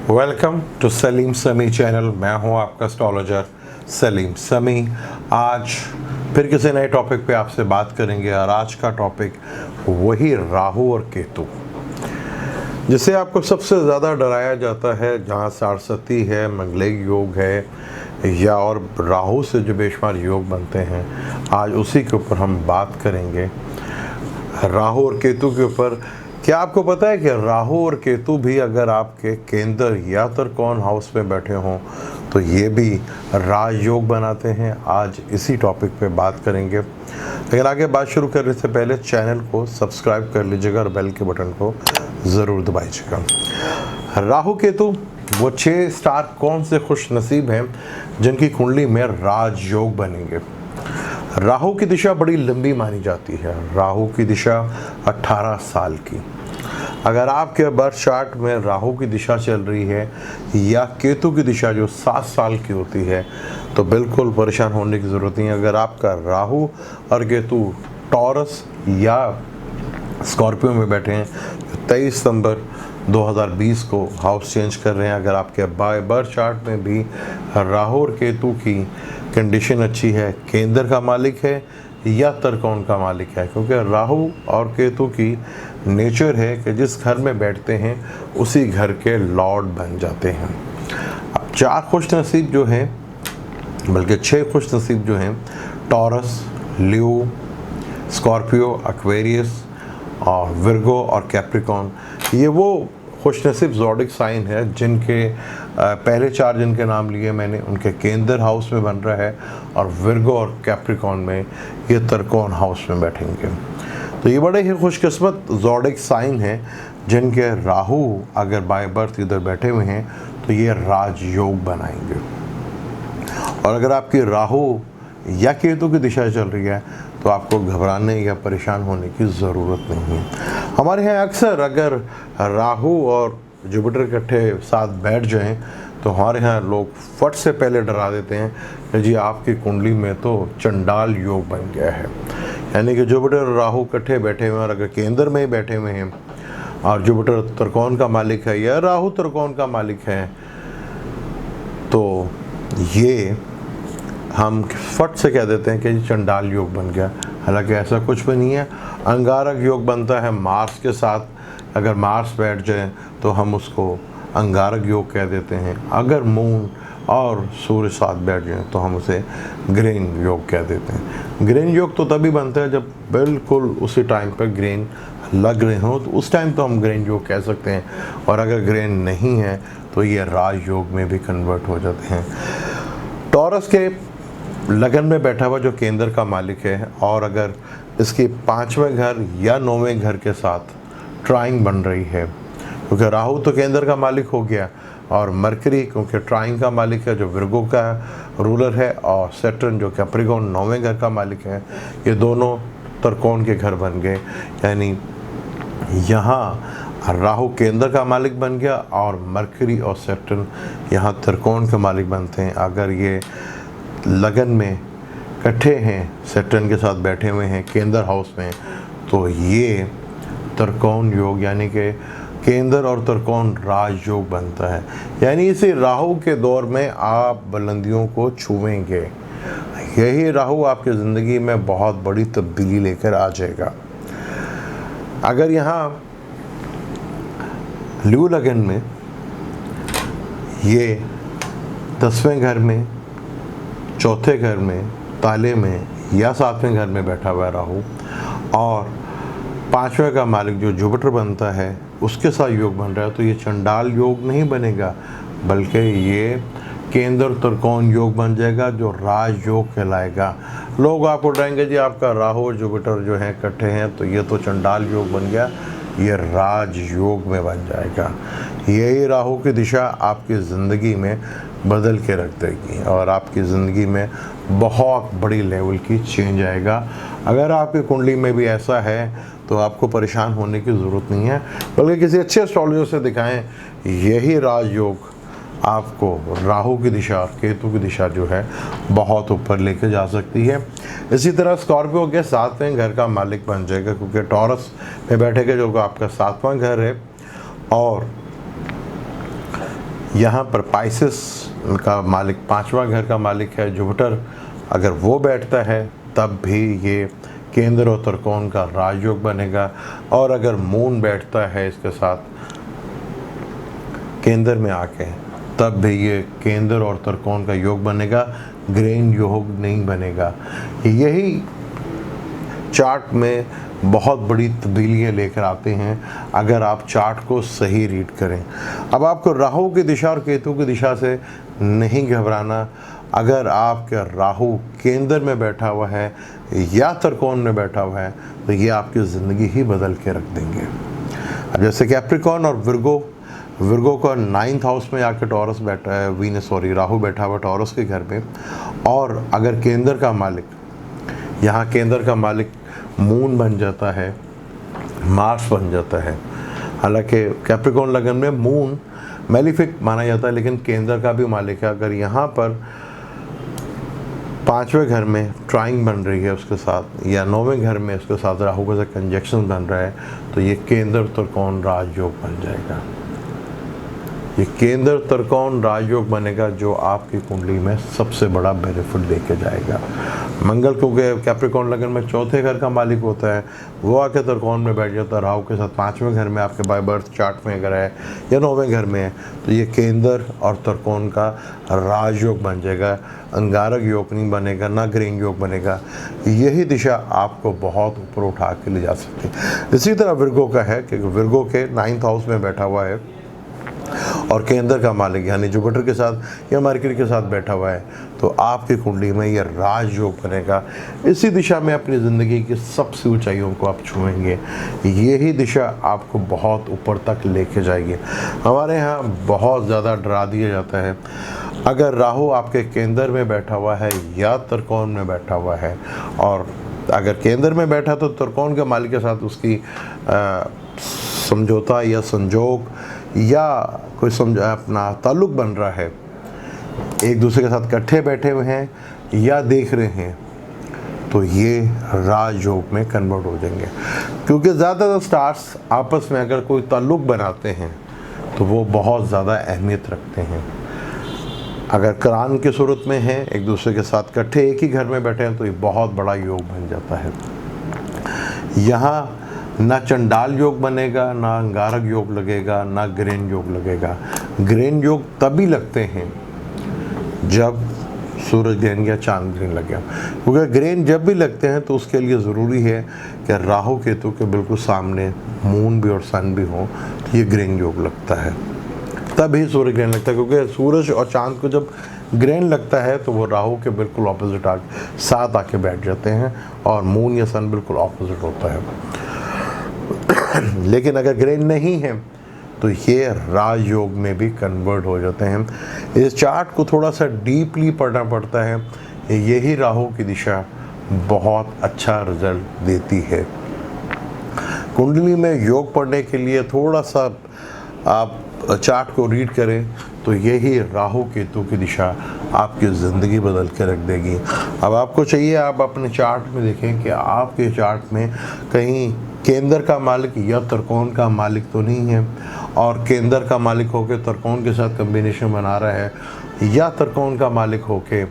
Welcome to Salim समी channel. मैं हूं आपका एस्ट्रोलॉजर सलीम समी। आज फिर किसी नए टॉपिक पे आपसे बात करेंगे और आज का टॉपिक वही राहु और केतु, जिसे आपको सबसे ज़्यादा डराया जाता है। जहां सारस्वती है, मंगलेय योग है या और राहु से जो बेशुमार योग बनते हैं, आज उसी के ऊपर हम बात करेंगे, राहु और केतु के ऊपर। क्या आपको पता है कि राहु और केतु भी अगर आपके केंद्र या त्रिकोण हाउस में बैठे हों तो ये भी राजयोग बनाते हैं। आज इसी टॉपिक पे बात करेंगे। लेकिन आगे बात शुरू करने से पहले चैनल को सब्सक्राइब कर लीजिएगा और बेल के बटन को ज़रूर दबाइएगा। राहु केतु वो 6 स्टार कौन से खुश नसीब हैं जिनकी कुंडली में राजयोग बनेंगे। राहु की दिशा बड़ी लंबी मानी जाती है। राहु की दिशा 18 साल की। अगर आपके बर्थ चार्ट में राहु की दिशा चल रही है या केतु की दिशा जो 7 साल की होती है तो बिल्कुल परेशान होने की ज़रूरत नहीं है। अगर आपका राहु और केतु टॉरस या स्कॉर्पियो में बैठे हैं तो 23 सितंबर 2020 को हाउस चेंज कर रहे हैं। अगर आपके बर्थ चार्ट में भी राहु और केतु की कंडीशन अच्छी है, केंद्र का मालिक है या त्रिकोण का मालिक है, क्योंकि राहु और केतु की नेचर है कि जिस घर में बैठते हैं उसी घर के लॉर्ड बन जाते हैं। अब 4 खुश नसीब जो हैं, बल्कि 6 खुश नसीब जो हैं, टॉरस, लियो, स्कॉर्पियो, एक्वेरियस और विर्गो और कैप्रिकॉन, ये वो खुशनसीब ज़ोडिक साइन है जिनके पहले 4 जिनके नाम लिए मैंने, उनके केंद्र हाउस में बन रहा है और विर्गो और कैप्रिकॉन में ये त्रिकोण हाउस में बैठेंगे। तो ये बड़े ही खुशकिस्मत ज़ोडिक साइन हैं जिनके राहु अगर बाय बर्थ इधर बैठे हुए हैं तो ये राजयोग बनाएंगे। और अगर आपकी राहु या केतु की दिशा चल रही है तो आपको घबराने या परेशान होने की ज़रूरत नहीं है। हमारे यहाँ अक्सर अगर राहु और जुपिटर इकट्ठे साथ बैठ जाएं तो हमारे यहाँ लोग फट से पहले डरा देते हैं कि जी आपकी कुंडली में तो चंडाल योग बन गया है। यानी कि जुपिटर और राहु इकट्ठे बैठे हुए हैं और अगर केंद्र में ही बैठे हुए हैं और जुपिटर त्रिकोण का मालिक है या राहु त्रिकोण का मालिक है तो ये हम फट से कह देते हैं कि चंडाल योग बन गया। हालांकि ऐसा कुछ भी नहीं है। अंगारक योग बनता है मार्स के साथ। अगर मार्स बैठ जाए तो हम उसको अंगारक योग कह देते हैं। अगर मून और सूर्य साथ बैठ जाए तो हम उसे ग्रेन योग कह देते हैं। ग्रेन योग तो तभी बनता है जब बिल्कुल उसी टाइम पर ग्रेन लग रहे हों, तो उस टाइम तो हम ग्रेन योग कह सकते हैं। और अगर ग्रेन नहीं है तो ये राजयोग में भी कन्वर्ट हो जाते हैं। टॉरस के लगन में बैठा हुआ जो केंद्र का मालिक है और अगर इसके 5वें घर या 9वें घर के साथ ट्राइंग बन रही है, क्योंकि राहु तो केंद्र का मालिक हो गया और मरकरी क्योंकि ट्राइंग का मालिक है जो विर्गो का रूलर है और सैटर्न जो कैप्रिकॉन 9वें घर का मालिक है, ये दोनों त्रिकोण के घर बन गए। यानी यहाँ राहु केंद्र का मालिक बन गया और मरकरी और सैटर्न यहाँ त्रिकोण के मालिक बनते हैं। अगर ये लगन में इकट्ठे हैं, सैटर्न के साथ बैठे हुए हैं केंद्र हाउस में, तो ये त्रिकोण योग यानी कि केंद्र और त्रिकोण राजयोग बनता है। यानी इसी राहु के दौर में आप बुलंदियों को छुएंगे। यही राहु आपकी ज़िंदगी में बहुत बड़ी तब्दीली लेकर आ जाएगा। अगर यहाँ लियो लगन में ये 10वें घर में, चौथे घर में, ताले में या 7वें घर में बैठा हुआ राहु और 5वें का मालिक जो जुपिटर बनता है उसके साथ योग बन रहा है, तो ये चंडाल योग नहीं बनेगा बल्कि ये केंद्र त्रिकोण योग बन जाएगा जो राजयोग कहलाएगा। लोग आपको डराएंगे जी आपका राहु और जुपिटर जो है इकट्ठे हैं तो ये तो चंडाल योग बन गया, ये राजयोग में बन जाएगा। यही राहु की दिशा आपकी ज़िंदगी में बदल के रख देगी और आपकी ज़िंदगी में बहुत बड़ी लेवल की चेंज आएगा। अगर आपकी कुंडली में भी ऐसा है तो आपको परेशान होने की ज़रूरत नहीं है, बल्कि किसी अच्छे एस्ट्रोलॉजर से दिखाएं। यही राजयोग आपको राहु की दिशा और केतु की दिशा जो है बहुत ऊपर लेके जा सकती है। इसी तरह स्कॉर्पियो के 7वें घर का मालिक बन जाएगा, क्योंकि टॉरस में बैठेगा जो आपका 7वां घर है और यहाँ पर पाइसेस का मालिक 5वां घर का मालिक है जुपिटर, अगर वो बैठता है तब भी ये केंद्र और त्रिकोण का राजयोग बनेगा। और अगर मून बैठता है इसके साथ केंद्र में आके, तब भी ये केंद्र और त्रिकोण का योग बनेगा, ग्रहण योग नहीं बनेगा। यही चार्ट में बहुत बड़ी तब्दीलियाँ लेकर आते हैं अगर आप चार्ट को सही रीड करें। अब आपको राहु की दिशा और केतु की दिशा से नहीं घबराना। अगर आपका राहु केंद्र में बैठा हुआ है या त्रिकोण में बैठा हुआ है तो ये आपकी ज़िंदगी ही बदल के रख देंगे। अब जैसे कैप्रिकॉर्न और विर्गो का 9th हाउस में आकर टॉरस बैठा है, राहु बैठा हुआ टॉरस के घर में। और अगर केंद्र का मालिक, यहाँ केंद्र का मालिक मून बन जाता है, मार्स बन जाता है। हालांकि कैप्रिकॉर्न लगन में मून मैलिफिक माना जाता है, लेकिन केंद्र का भी मालिक है। अगर यहाँ पर 5वें घर में ट्राइंग बन रही है उसके साथ, या 9वें घर में उसके साथ राहु का कंजक्शन बन रहा है, तो ये केंद्र त्रिकोण राजयोग बन जाएगा। ये केंद्र त्रिकोण राजयोग बनेगा जो आपकी कुंडली में सबसे बड़ा बेनिफिट देके जाएगा। मंगल क्योंकि कैप्रिकॉर्न लगन में 4थे घर का मालिक होता है, वो आके त्रिकोण में बैठ जाता है राहु के साथ 5वें घर में, आपके बाय बर्थ चार्ट में अगर है या 9वें घर में है, तो ये केंद्र और त्रिकोण का राजयोग बन जाएगा। अंगारक योग नहीं बनेगा, ना ग्रहण योग बनेगा। यही दिशा आपको बहुत ऊपर उठा के ले जा सकती है। इसी तरह विर्गो का है कि विर्गो के 9th हाउस में बैठा हुआ है और केंद्र का मालिक यानी जुपिटर के साथ या मरकरी के साथ बैठा हुआ है, तो आपकी कुंडली में ये राजयोग बनेगा। इसी दिशा में अपनी ज़िंदगी की सबसे ऊंचाइयों को आप छुएंगे। यही दिशा आपको बहुत ऊपर तक लेके जाएगी। हमारे यहाँ बहुत ज़्यादा डरा दिया जाता है अगर राहु आपके केंद्र में बैठा हुआ है या त्रिकोण में बैठा हुआ है, और अगर केंद्र में बैठा तो त्रिकोण के मालिक के साथ उसकी समझौता या संजोग या कोई अपना ताल्लुक़ बन रहा है, एक दूसरे के साथ इकट्ठे बैठे हुए हैं या देख रहे हैं, तो ये राजयोग में कन्वर्ट हो जाएंगे। क्योंकि ज़्यादातर स्टार्स आपस में अगर कोई ताल्लुक़ बनाते हैं तो वो बहुत ज़्यादा अहमियत रखते हैं। अगर करान की सूरत में है, एक दूसरे के साथ इकट्ठे एक ही घर में बैठे हैं, तो ये बहुत बड़ा योग बन जाता है। यहाँ ना चंडाल योग बनेगा, ना अंगारक योग लगेगा, ना ग्रहण योग लगेगा। ग्रहण योग तभी लगते हैं जब सूरज ग्रहण या चांद ग्रहण लगे, क्योंकि ग्रहण जब भी लगते हैं तो उसके लिए ज़रूरी है कि राहु केतु के बिल्कुल सामने मून भी और सन भी हो, तो ये ग्रहण योग लगता है, तभी सूर्य ग्रहण लगता है। क्योंकि सूरज और चांद को जब ग्रहण लगता है तो वो राहु के बिल्कुल ऑपोजिट साथ आके बैठ जाते हैं, और मून या सन बिल्कुल ऑपोजिट होता है। लेकिन अगर ग्रहण नहीं है तो ये राजयोग में भी कन्वर्ट हो जाते हैं। इस चार्ट को थोड़ा सा डीपली पढ़ना पड़ता है। यही राहु की दिशा बहुत अच्छा रिजल्ट देती है। कुंडली में योग पढ़ने के लिए थोड़ा सा आप चार्ट को रीड करें तो यही राहु केतु की दिशा आपकी ज़िंदगी बदल के रख देगी। अब आपको चाहिए आप अपने चार्ट में देखें कि आपके चार्ट में कहीं केंद्र का मालिक या त्रिकोण का मालिक तो नहीं है, और केंद्र का मालिक होकर त्रिकोण के साथ कम्बिनेशन बना रहा है, या त्रिकोण का मालिक होके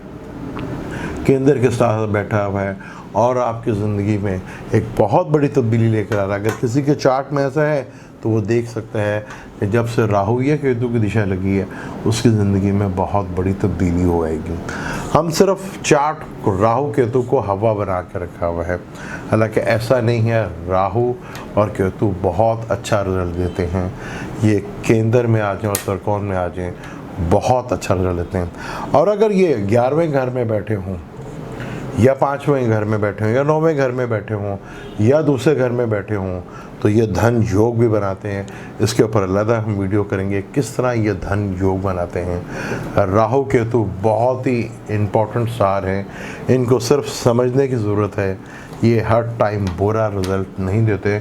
केंद्र के साथ बैठा हुआ है और आपकी ज़िंदगी में एक बहुत बड़ी तब्दीली लेकर आ रहा है। अगर किसी के चार्ट में ऐसा है तो वो देख सकता है कि जब से राहु या केतु की दिशा लगी है उसकी ज़िंदगी में बहुत बड़ी तब्दीली हो आएगी। हम सिर्फ चार्ट को राहु केतु को हवा बना के रखा हुआ है, हालांकि ऐसा नहीं है। राहु और केतु बहुत अच्छा रिजल्ट देते हैं। ये केंद्र में आ जाएं और त्रिकोण में आ जाएं, बहुत अच्छा रिजल्ट देते हैं। और अगर ये 11वें घर में बैठे हों या 5वें घर में बैठे हों या 9वें घर में बैठे हों या दूसरे घर में बैठे हों, तो ये धन योग भी बनाते हैं। इसके ऊपर अलग हम वीडियो करेंगे किस तरह ये धन योग बनाते हैं। राहु केतु बहुत ही इम्पोर्टेंट स्टार हैं, इनको सिर्फ समझने की ज़रूरत है। ये हर टाइम बुरा रिज़ल्ट नहीं देते,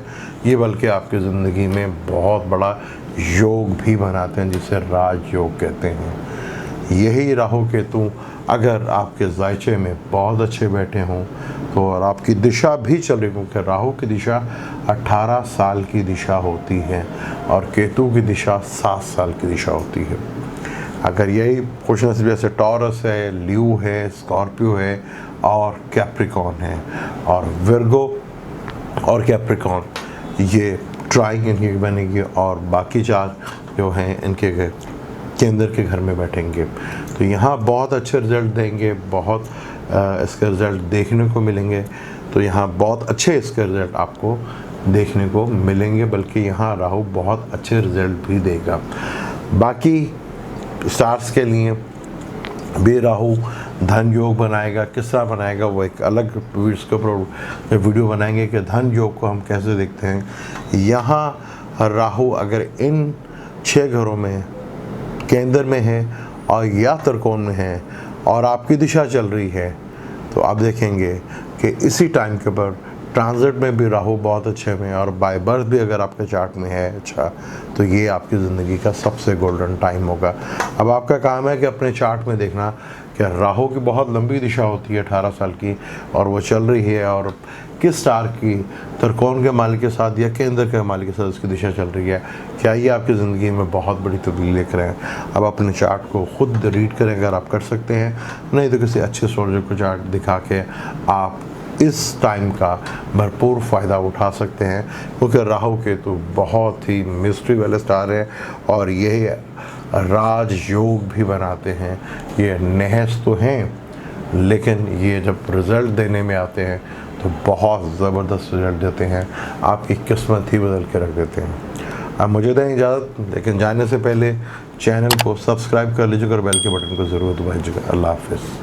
ये बल्कि आपकी ज़िंदगी में बहुत बड़ा योग भी बनाते हैं, जिसे राजयोग कहते हैं। यही राहु केतु अगर आपके जायचे में बहुत अच्छे बैठे हों तो, और आपकी दिशा भी चल रही, क्योंकि राहु की दिशा 18 साल की दिशा होती है और केतु की दिशा 7 साल की दिशा होती है। अगर यही खुश नसीब जैसे टॉरस है, ल्यू है, स्कॉर्पियो है और कैप्रिकॉर्न है, और विर्गो और कैप्रिकॉर्न ये ट्राइंग इनकी बनेगी, और बाकी 4 जो हैं इनके केंद्र के घर में बैठेंगे। तो यहाँ बहुत अच्छे रिज़ल्ट देंगे, बहुत इसके रिज़ल्ट देखने को मिलेंगे। तो यहाँ बहुत अच्छे इसके रिज़ल्ट आपको देखने को मिलेंगे, बल्कि यहाँ राहु बहुत अच्छे रिज़ल्ट भी देगा। बाकी स्टार्स के लिए भी राहु धन योग बनाएगा। किस तरह बनाएगा वो एक अलग इसके ऊपर वीडियो बनाएंगे कि धन योग को हम कैसे देखते हैं। यहाँ राहु अगर इन 6 घरों में केंद्र में है और या त्रिकोण में है और आपकी दिशा चल रही है, तो आप देखेंगे कि इसी टाइम के ऊपर ट्रांजिट में भी राहु बहुत अच्छे में, और बाय बर्थ भी अगर आपके चार्ट में है अच्छा, तो ये आपकी ज़िंदगी का सबसे गोल्डन टाइम होगा। अब आपका काम है कि अपने चार्ट में देखना कि राहु की बहुत लंबी दिशा होती है 18 साल की, और वो चल रही है, और किस स्टार की त्रिकोण के मालिक के साथ या केंद्र के मालिक के साथ उसकी दिशा चल रही है। क्या ये आपकी ज़िंदगी में बहुत बड़ी तब्दीली लेकर आए? अब अपने चार्ट को खुद रीड करें अगर आप कर सकते हैं, नहीं तो किसी अच्छे एस्ट्रोलॉजर को चार्ट दिखा के आप इस टाइम का भरपूर फ़ायदा उठा सकते हैं, क्योंकि राहु केतु बहुत ही मिस्ट्री वाले स्टार है, और यही राज योग भी बनाते हैं। ये नहस तो हैं, लेकिन ये जब रिज़ल्ट देने में आते हैं तो बहुत ज़बरदस्त रिज़ल्ट देते हैं, आपकी किस्मत ही बदल के रख देते हैं। अब मुझे दें इजाज़त, लेकिन जाने से पहले चैनल को सब्सक्राइब कर लीजिएगा और बेल के बटन को ज़रूर दबाइएगा। अल्लाह हाफ़िज़।